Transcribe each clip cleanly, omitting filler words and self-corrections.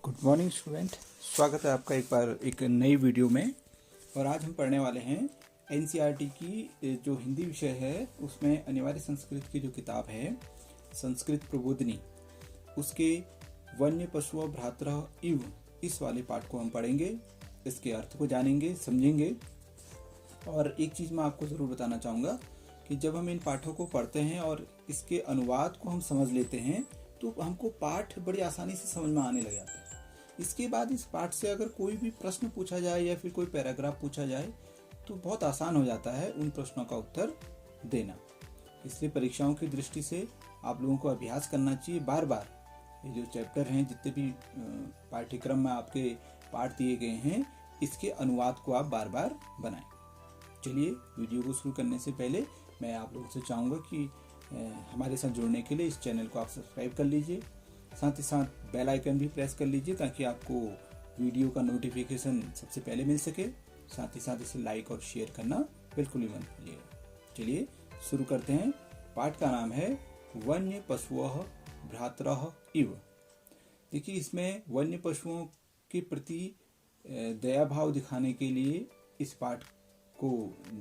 Good morning student, स्वागत है आपका एक बार एक नई वीडियो में। और आज हम पढ़ने वाले हैं एनसीईआरटी की जो हिंदी विषय है उसमें अनिवार्य संस्कृत की जो किताब है संस्कृत प्रबोधिनी, उसके वन्य पशुओं भ्रातरः इव इस वाले पाठ को हम पढ़ेंगे, इसके अर्थ को जानेंगे, समझेंगे। और एक चीज़ मैं आपको ज़रूर बताना चाहूँगा कि जब हम इन पाठों को पढ़ते हैं और इसके अनुवाद को हम समझ लेते हैं तो हमको पाठ बड़ी आसानी से समझ में आने लग जाते हैं। इसके बाद इस पाठ से अगर कोई भी प्रश्न पूछा जाए या फिर कोई पैराग्राफ पूछा जाए तो बहुत आसान हो जाता है उन प्रश्नों का उत्तर देना। इसलिए परीक्षाओं की दृष्टि से आप लोगों को अभ्यास करना चाहिए बार बार। ये जो चैप्टर हैं, जितने भी पाठ्यक्रम में आपके पाठ दिए गए हैं, इसके अनुवाद को आप बार बार बनाएं। चलिए वीडियो को शुरू करने से पहले मैं आप लोगों से चाहूँगा कि हमारे साथ जुड़ने के लिए इस चैनल को आप सब्सक्राइब कर लीजिए, साथ ही साथ बेल आइकन भी प्रेस कर लीजिए ताकि आपको वीडियो का नोटिफिकेशन सबसे पहले मिल सके। साथ ही साथ इसे लाइक और शेयर करना बिल्कुल ही मत भूलिएगा। चलिए शुरू करते हैं। पाठ का नाम है वन्य पशुओं भ्रातरः इव। देखिए, इसमें वन्य पशुओं के प्रति दया भाव दिखाने के लिए इस पाठ को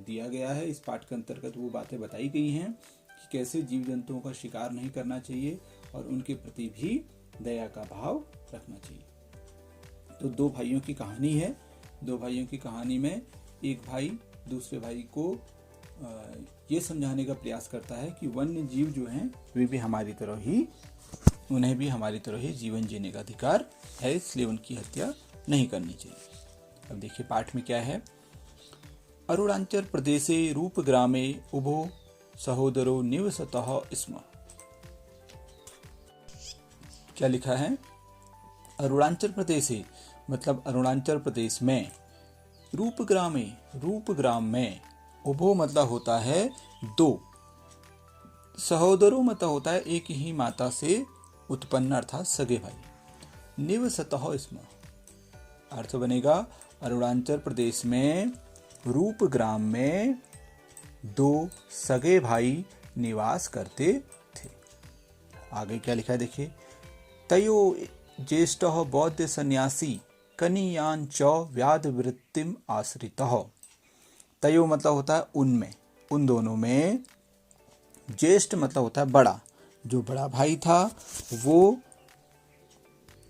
दिया गया है। इस पाठ के अंतर्गत वो बातें बताई गई हैं कि कैसे जीव जंतुओं का शिकार नहीं करना चाहिए और उनके प्रति भी दया का भाव रखना चाहिए। तो दो भाइयों की कहानी है। दो भाइयों की कहानी में एक भाई दूसरे भाई को ये समझाने का प्रयास करता है कि वन्य जीव जो हैं वे भी हमारी तरह ही, उन्हें भी हमारी तरह ही जीवन जीने का अधिकार है, इसलिए उनकी हत्या नहीं करनी चाहिए। अब देखिए पाठ में क्या है। अरुणाचल प्रदेशे रूपग्रामे उभो सहोदरो निवसतः स्म। क्या लिखा है? अरुणाचल प्रदेशे मतलब अरुणाचल प्रदेश में, रूपग्राम में, उभो मतलब होता है दो, सहोदरो मतलब होता है एक ही माता से उत्पन्न अर्थात सगे भाई, निवसतः स्म अर्थ बनेगा अरुणाचल प्रदेश में रूपग्राम में दो सगे भाई निवास करते थे। आगे क्या लिखा है देखिए। तयो ज्येष्ठः बौद्ध सन्यासी कनीयान च व्याध वृत्तिम आश्रितः। तयो मतलब होता है उनमें, उन दोनों में। ज्येष्ठ मतलब होता है बड़ा, जो बड़ा भाई था वो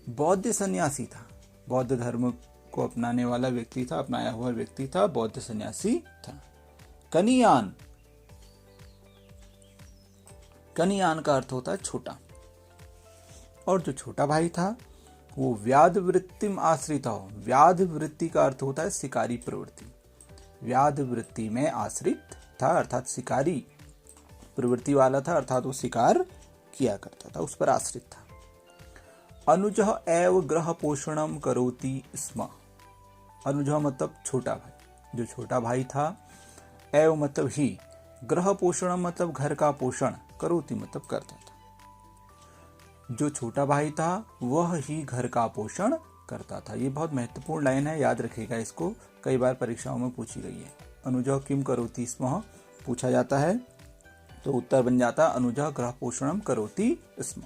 बौद्ध सन्यासी था, बौद्ध धर्म को अपनाने वाला व्यक्ति था, अपनाया हुआ व्यक्ति था, बौद्ध सन्यासी था। कनीयान, कनीयान का अर्थ होता है छोटा, और जो छोटा भाई था वो व्याध वृत्तिम आश्रित हो। व्याध वृत्ति का अर्थ होता है शिकारी प्रवृत्ति, व्याध वृत्ति में आश्रित था अर्थात शिकारी प्रवृत्ति वाला था, अर्थात वो शिकार किया करता था, उस पर आश्रित था। अनुजः एव ग्रह पोषणम करोति स्म। अनुजः मतलब छोटा भाई, जो छोटा भाई था, एव मतलब ही, ग्रह पोषणम मतलब घर का पोषण, करोति मतलब करता था। जो छोटा भाई था वह ही घर का पोषण करता था। ये बहुत महत्वपूर्ण लाइन है, याद रखिएगा इसको, कई बार परीक्षाओं में पूछी गई है। अनुजः किम करोति स्म पूछा जाता है तो उत्तर बन जाता अनुजः गृह पोषणम करोति स्म।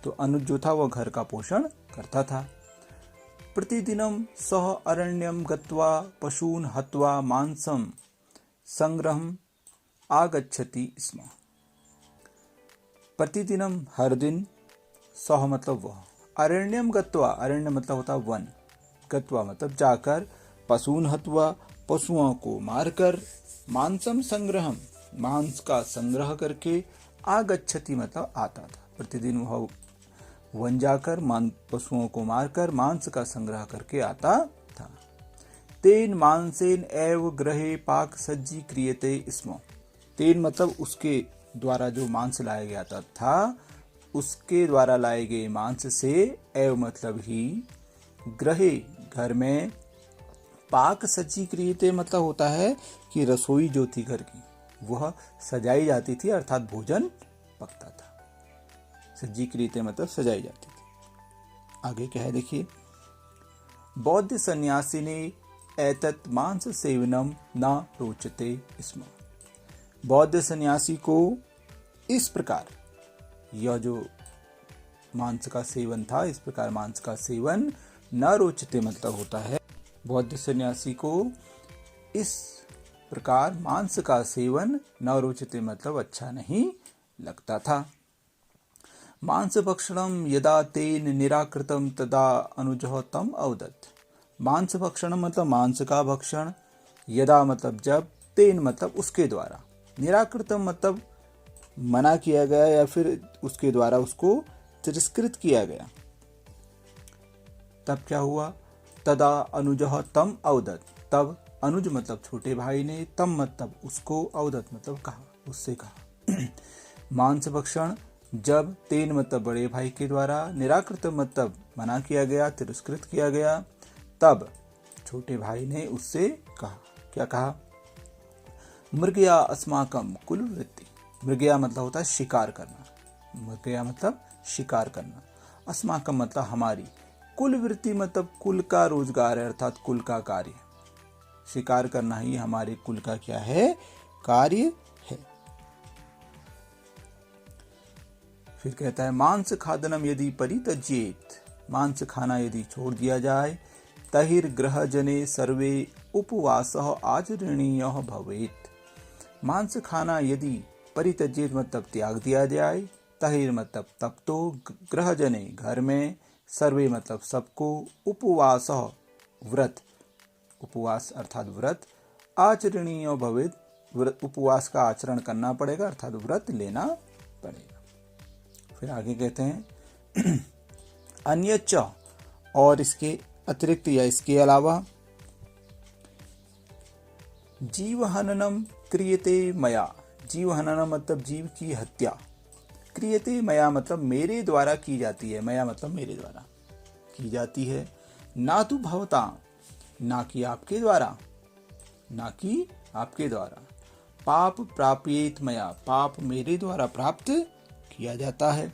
तो अनुज जो था वह घर का पोषण करता था। प्रतिदिनम सह अरण्यम गत्वा पशून हत्वा मांसम संग्रहम आगच्छति स्म। प्रतिदिनम हर दिन, सह मतलब वह, अरण्यम गत्वा, अरण्य मतलब होता वन, गत्वा मतलब जाकर, पशून हत्वा पशुओं को मारकर, मांसम संग्रहम मांस का संग्रह करके, आगच्छति मतलब आता था। प्रतिदिन वह वन जाकर पशुओं को मारकर मांस का संग्रह करके आता था। तेन मांसेन एव ग्रहे पाक सज्जी क्रियते स्म। तेन मतलब उसके द्वारा जो मांस लाया गया था, उसके द्वारा लाए गए मांस से, एव मतलब ही, ग्रहे घर में, पाक सज्जी क्रियते मतलब होता है कि रसोई जो थी घर की वह सजाई जाती थी, अर्थात भोजन पकता था। सज्जी क्रियते मतलब सजाई जाती थी। आगे क्या है देखिए। बौद्ध सन्यासी ने एतत् मांस सेवनम न रोचते स्म। बौद्ध सन्यासी को इस प्रकार यह जो मांस का सेवन था, इस प्रकार मांस का सेवन न रोचते मतलब होता है बौद्ध सन्यासी को इस प्रकार मांस का सेवन न रोचते मतलब अच्छा नहीं लगता था। मांस भक्षणम यदा तेन निराकृतम तदा अनुजः तम अवदत्। मांस भक्षण मतलब मांस का भक्षण, यदा मतलब जब, तेन मतलब उसके द्वारा, निराकृतम मतलब मना किया गया या फिर उसके द्वारा उसको तिरस्कृत किया गया, तब क्या हुआ, तदा अनुजः तम अवदत्, तब अनुज मतलब छोटे भाई ने, तम मतलब उसको, अवदत् मतलब कहा, उससे कहा। मांस भक्षण जब, तेन मतलब बड़े भाई के द्वारा, निराकृत मतलब मना किया गया, तिरस्कृत किया गया, तब छोटे भाई ने उससे कहा, क्या कहा, मृगया अस्माकम कुल वृत्ति। मृगया मतलब होता है शिकार करना, मृगया मतलब शिकार करना, अस्माकम मतलब हमारी, कुल वृत्ति मतलब कुल का रोजगार है, अर्थात कुल का कार्य, शिकार करना ही हमारे कुल का क्या है, कार्य है। फिर कहता है मांस खादनम यदि परित्यजेत, मांस खाना यदि छोड़ दिया जाए, तहिर ग्रह जने सर्वे उपवासः आचरणीयः भवेत्। मांस खाना यदि परित्यजेत मतलब त्याग दिया जाए, तहिर मतलब तब तो, ग्रह जने घर में, सर्वे मतलब सबको, उपवासः व्रत, उपवास अर्थात व्रत, आचरणीय भवेत् उपवास का आचरण करना पड़ेगा अर्थात व्रत लेना पड़ेगा। फिर आगे कहते हैं अन्यच्च, और इसके अतिरिक्त या इसके अलावा, जीवहननम क्रियते मया, जीवहननम मतलब जीव की हत्या, क्रियते मया मतलब मेरे द्वारा की जाती है, मया मतलब मेरे द्वारा की जाती है, ना तो भवता ना कि आपके द्वारा, ना कि आपके द्वारा, पाप प्राप्येत मया, पाप मेरे द्वारा प्राप्त किया जाता है,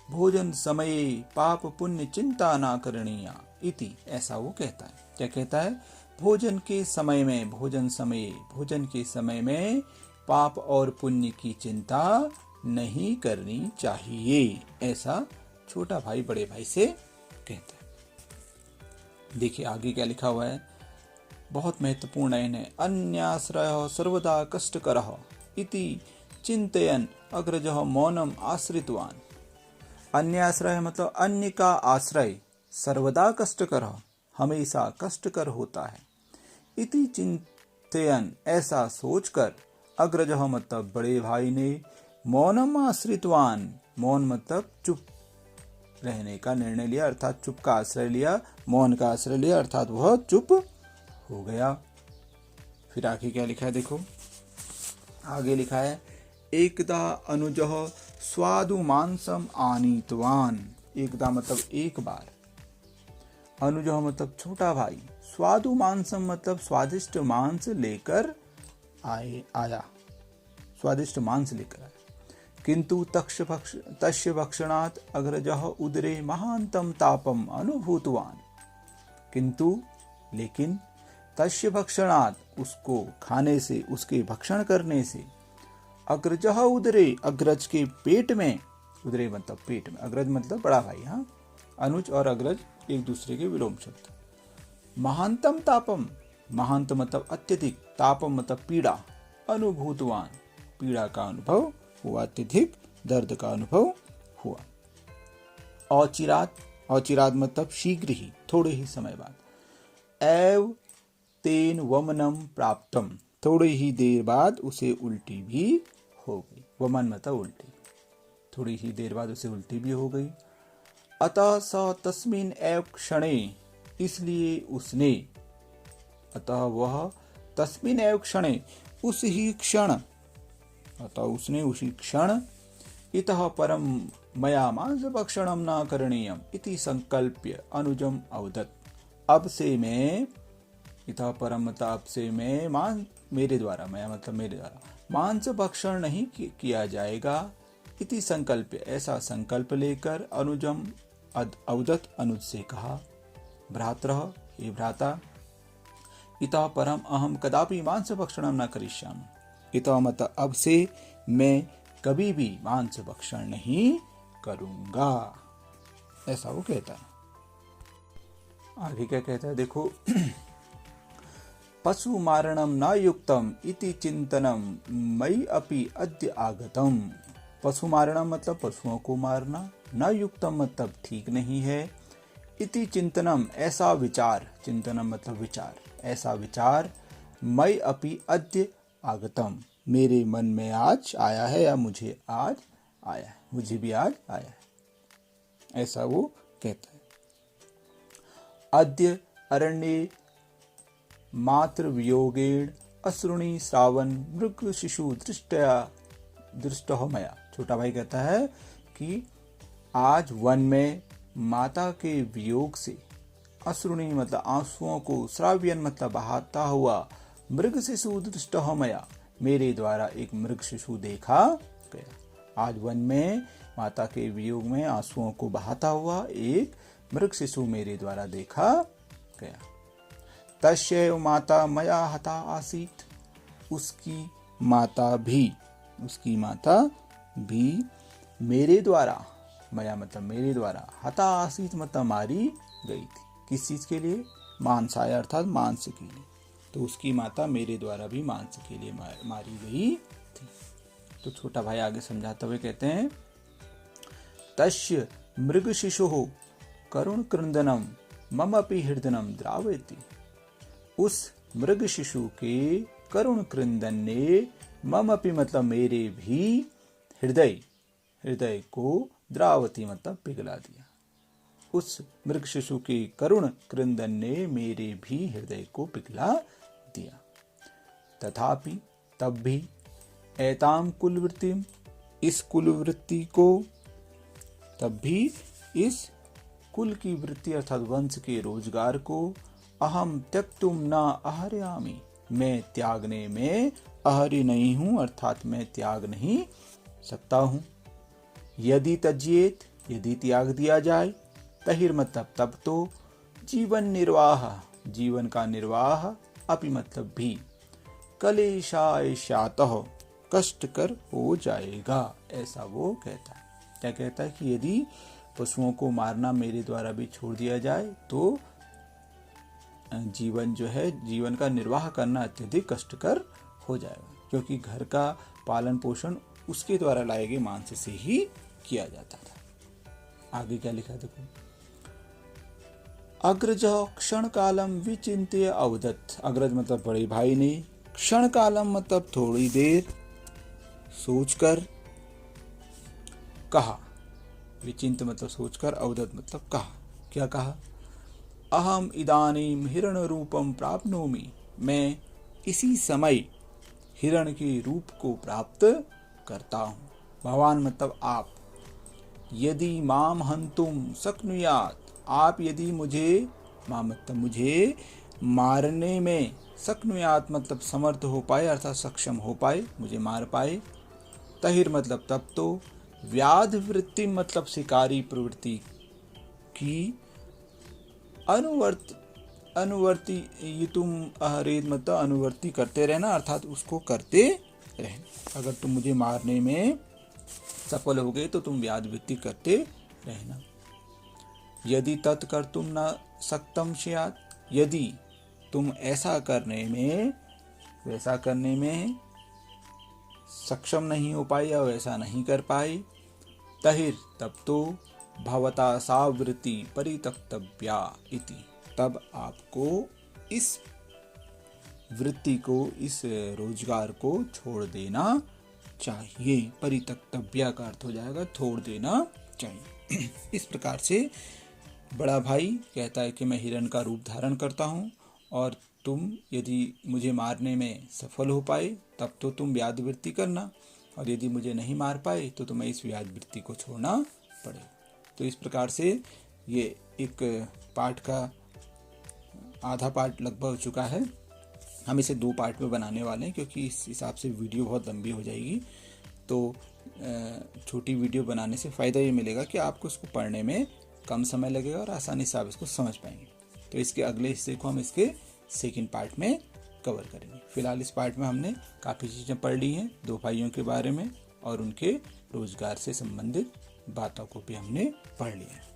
भोजन समये पाप पुण्य चिंता ना करणीया इति, ऐसा वो कहता है। क्या कहता है, भोजन के समय में, भोजन समय, भोजन के समय में पाप और पुण्य की चिंता नहीं करनी चाहिए, ऐसा छोटा भाई बड़े भाई से कहता है। देखिए आगे क्या लिखा हुआ है, बहुत महत्वपूर्ण लाइन है, अन्याश्रय सर्वदा कष्टकरः इति चिंतयन अग्रजः मौनम आश्रितवान। अन्य आश्रय मतलब अन्य का आश्रय, सर्वदा कष्टकर, हमेशा कष्टकर होता है, इति चिंतयन ऐसा सोचकर, अग्रजः मतलब बड़े भाई ने, मौनम आश्रितवान, मौन मतलब चुप रहने का निर्णय लिया, अर्थात चुप का आश्रय लिया, मौन का आश्रय लिया, अर्थात वह चुप हो गया। फिर आगे क्या लिखा है देखो, आगे लिखा है एकदा अनुजः स्वादु मांसम आनीतवान, एकदा मतलब एक बार, अनुजः मतलब छोटा भाई, स्वादु मांसम मतलब स्वादिष्ट मांस लेकर आया, स्वादिष्ट मांस लेकर आया, किंतु तस्य भक्षणात् अग्रजः उदरे महांतम तापम अनुभूतवान, किंतु लेकिन, तस्य भक्षणात् उसको खाने से, उसके भक्षण करने से, अग्रजः उदरे अग्रज के पेट में, उदरे मतलब पेट में, अग्रज मतलब बड़ा भाई, हाँ, अनुज और अग्रज एक दूसरे के विलोम शब्द, महांतम तापम, महांत मतलब अत्यधिक, तापम मतलब पीड़ा, अनुभूतवान पीड़ा का अनुभव हुआ, अत्यधिक दर्द का अनुभव हुआ, औचिरात, औचिरात मतलब शीघ्र ही, थोड़े ही समय बाद, एव तेन वमनम प्राप्तम, थोड़ी ही देर बाद उसे उल्टी भी हो गई, वमन मतलब उल्टी, थोड़ी ही देर बाद उसे उल्टी भी हो गई, अतः स तस्मिन् एव क्षणे, इसलिए उसने, अतः वह, तस्मिन् एव क्षणे उस ही क्षण, अतः उसने उसी क्षण, इतः परम मया मांस भक्षणम न करणीयम इति संकल्प्य अनुजम अवदत्, अब से मैं, इतः परम मतलब अब से मैं, मेरे द्वारा, मया मतलब मेरे द्वारा, मांस भक्षण नहीं किया जाएगा, इति संकल्प ऐसा संकल्प लेकर, अनुजम अवदत् अनुज से कहा, भ्रातरः हे भ्राता, इतः परम अहम कदापि मांस भक्षणम न करिष्यामि, इतः मतलब अब से मैं कभी भी मांस भक्षण नहीं करूंगा, ऐसा वो कहता है। आगे क्या कहता है देखो, पशु मारणम न युक्तम इति चिंतनम मयि अपि अद्य आगतम। पशु मारणम मतलब पशुओं को मारना, न युक्तम मतलब ठीक नहीं है, इति चिंतनम ऐसा विचार, चिंतनम मतलब विचार, ऐसा विचार, मयि अपि अद्य आगतम मेरे मन में आज आया है, या मुझे आज आया है, मुझे भी आज आया है, ऐसा वो कहता है। अद्य अरण्ये मातृ वियोगेण असृणी श्रावण मृग शिशु दृष्टो मया। छोटा भाई कहता है कि आज वन में माता के वियोग से, असृणी मतलब आंसुओं को, श्राव्यन मतलब बहाता हुआ, मृग शिशु दृष्टो मया मेरे द्वारा एक मृग शिशु देखा गया। आज वन में माता के वियोग में आंसुओं को बहाता हुआ एक मृग शिशु मेरे द्वारा देखा गया। तस्यैव माता मया हता आसीत, उसकी माता भी मेरे द्वारा, मया मतलब मेरे द्वारा, हता आसीत मतलब मारी गई थी। किस चीज के लिए? मांसाया अर्थात मांस के लिए। तो उसकी माता मेरे द्वारा भी मांस के लिए मारी गई थी। तो छोटा भाई आगे समझाते हुए कहते हैं, तस्य मृग शिशु करुण क्रंदनम ममपि हृदयम द्रावयति। उस मृग शिशु के करुण क्रंदन ने ममपि मतलब मेरे भी हृदय को द्रावती मतलब पिघला दिया। उस मृग शिशु के करुण क्रंदन ने मेरे भी हृदय को पिघला दिया। तथापि तब भी एताम कुलवृत्तिम, इस कुलवृत्ति को, तब भी इस कुल की वृत्ति अर्थात वंश के रोजगार को, अहम त्यक्तुम न अहर्यामि, मैं त्यागने में अहर्य नहीं हूं, अर्थात मैं त्याग नहीं सकता हूं। यदि तज्येत, यदि त्याग दिया जाए, तहिर मतलब तब तो, जीवन निर्वाह, जीवन का निर्वाह, अपि मतलब भी, कलेशाय शातः कष्टकर हो जाएगा, ऐसा वो कहता है। क्या कहता है कि यदि पशुओं को मारना मेरे द्वारा भी छोड़ दिया जाए तो जीवन जो है, जीवन का निर्वाह करना अत्यधिक कष्टकर हो जाएगा, क्योंकि घर का पालन पोषण उसके द्वारा लाए गए मांस से ही किया जाता था। आगे क्या लिखा देखो, अग्रज क्षण कालम विचिंत्य अवदत्। अग्रज मतलब बड़े भाई ने, क्षण कालम मतलब थोड़ी देर, सोचकर कहा, विचिंत मतलब सोचकर, अवदत् मतलब कहा। क्या कहा? अहम इदानीम हिरण रूपम प्राप्नोमि, मैं इसी समय हिरण के रूप को प्राप्त करता हूँ। भगवान मतलब आप। यदि माम हंतुम शक्नुयात, आप यदि मुझे, माम मतलब मुझे मारने में, शक्नुयात मतलब समर्थ हो पाए अर्थात सक्षम हो पाए, मुझे मार पाए, तहिर मतलब तब तो, व्याध वृत्ति मतलब शिकारी प्रवृत्ति की, अनुवर्ती ये तुम अहरेद मतलब अनुवर्ती करते रहना अर्थात उसको करते रहना। अगर तुम मुझे मारने में सफल हो गए तो तुम व्याध वृत्ति करते रहना। यदि तत्कर तुम न सक्तम स्यात्, यदि तुम ऐसा करने में, वैसा करने में सक्षम नहीं हो पाए या वैसा नहीं कर पाए, तहिर तब तो, भवता सा वृत्ति परित्यक्तव्या इति, तब आपको इस वृत्ति को, इस रोजगार को छोड़ देना चाहिए। परित्यक्तव्या का अर्थ हो जाएगा छोड़ देना चाहिए। इस प्रकार से बड़ा भाई कहता है कि मैं हिरण का रूप धारण करता हूँ और तुम यदि मुझे मारने में सफल हो पाए तब तो तुम व्याध वृत्ति करना, और यदि मुझे नहीं मार पाए तो तुम्हें इस व्याध वृत्ति को छोड़ना पड़ेगा। तो इस प्रकार से ये एक पाठ का आधा पार्ट लगभग हो चुका है। हम इसे 2 पार्ट में बनाने वाले हैं क्योंकि इस हिसाब से वीडियो बहुत लंबी हो जाएगी। तो छोटी वीडियो बनाने से फ़ायदा ये मिलेगा कि आपको इसको पढ़ने में कम समय लगेगा और आसानी से आप इसको समझ पाएंगे। तो इसके अगले हिस्से को हम इसके सेकंड पार्ट में कवर करेंगे। फिलहाल इस पार्ट में हमने काफ़ी चीज़ें पढ़ ली हैं 2 भाइयों के बारे में और उनके रोजगार से संबंधित बातों को भी हमने पढ़ लिया।